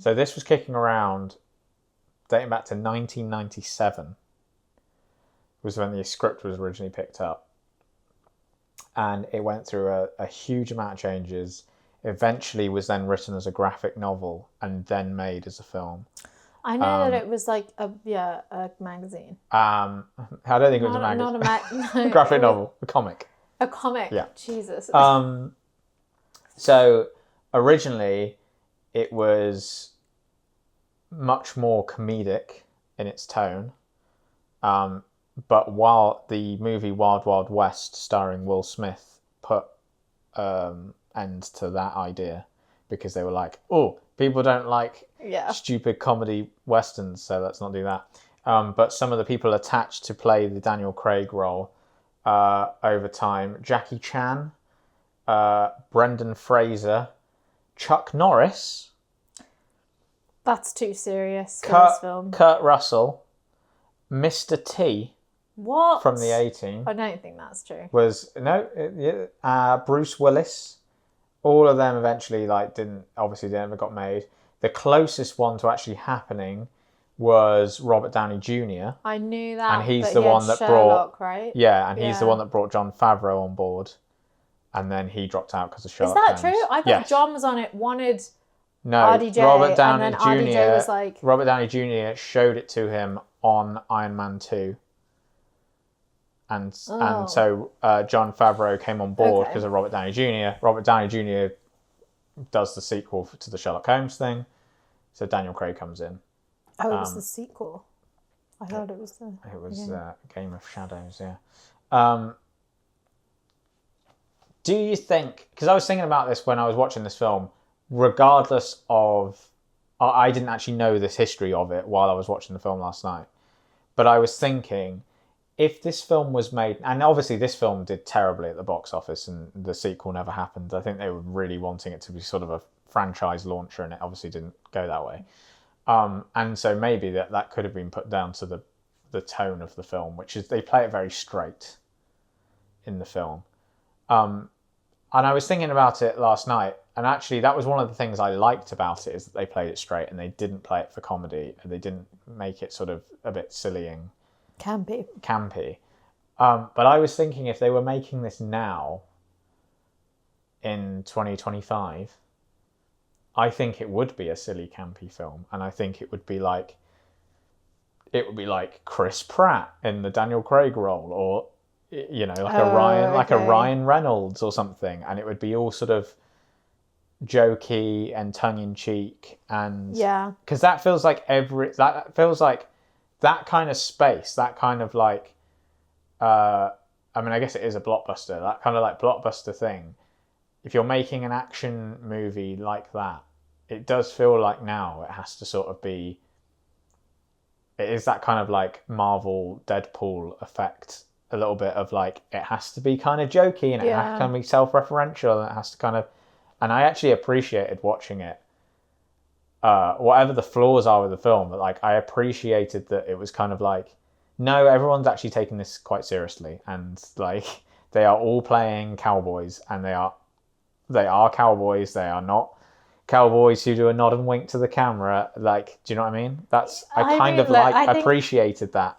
So this was kicking around, dating back to 1997, was when the script was originally picked up. And it went through a huge amount of changes. Eventually was then written as a graphic novel and then made as a film. I know that it was like a magazine. I don't think it was a magazine. Graphic novel, a comic. A comic? Yeah. Jesus. So originally it was much more comedic in its tone. But while the movie Wild Wild West starring Will Smith put end to that idea, because they were like, oh, people don't like stupid comedy westerns, so let's not do that. But some of the people attached to play the Daniel Craig role over time, Jackie Chan, Brendan Fraser, Chuck Norris. That's too serious for this film. Kurt Russell, Mr. T. What? From the A-Team. I don't think that's true. Bruce Willis. All of them eventually never got made. The closest one to actually happening was Robert Downey Jr. I knew that, and he's the one that Sherlock, right? Yeah, and he's the one that brought Jon Favreau on board, and then he dropped out because of Sherlock. Is that Holmes. True? I thought John was on it, wanted RDJ, Robert Downey and then Jr. RDJ was like... Robert Downey Jr. showed it to him on Iron Man 2. And so Jon Favreau came on board because of Robert Downey Jr. Robert Downey Jr. does the sequel to the Sherlock Holmes thing, so Daniel Craig comes in. Oh, it was the sequel. I thought it was the... It was Game of Shadows, yeah. Do you think... Because I was thinking about this when I was watching this film, regardless of... I didn't actually know this history of it while I was watching the film last night. But I was thinking... If this film was made, and obviously this film did terribly at the box office and the sequel never happened. I think they were really wanting it to be sort of a franchise launcher, and it obviously didn't go that way. And so maybe that could have been put down to the tone of the film, which is they play it very straight in the film. And I was thinking about it last night, and actually that was one of the things I liked about it, is that they played it straight and they didn't play it for comedy, and they didn't make it sort of a bit silly and campy. But I was thinking if they were making this now in 2025, I think it would be a silly campy film, and I think it would be like Chris Pratt in the Daniel Craig role, or a Ryan Reynolds or something, and it would be all sort of jokey and tongue in cheek, and because that feels like that kind of space, that kind of like, I guess it is a blockbuster, that kind of like blockbuster thing. If you're making an action movie like that, it does feel like now it has to sort of be, it is that kind of like Marvel Deadpool effect, a little bit of like, it has to be kind of jokey and it has to kind of be self-referential, and it has to kind of, and I actually appreciated watching it. Whatever the flaws are with the film, but like I appreciated that it was kind of like, no, everyone's actually taking this quite seriously, and like they are all playing cowboys, and they are cowboys. They are not cowboys who do a nod and wink to the camera. Like, do you know what I mean? I appreciated that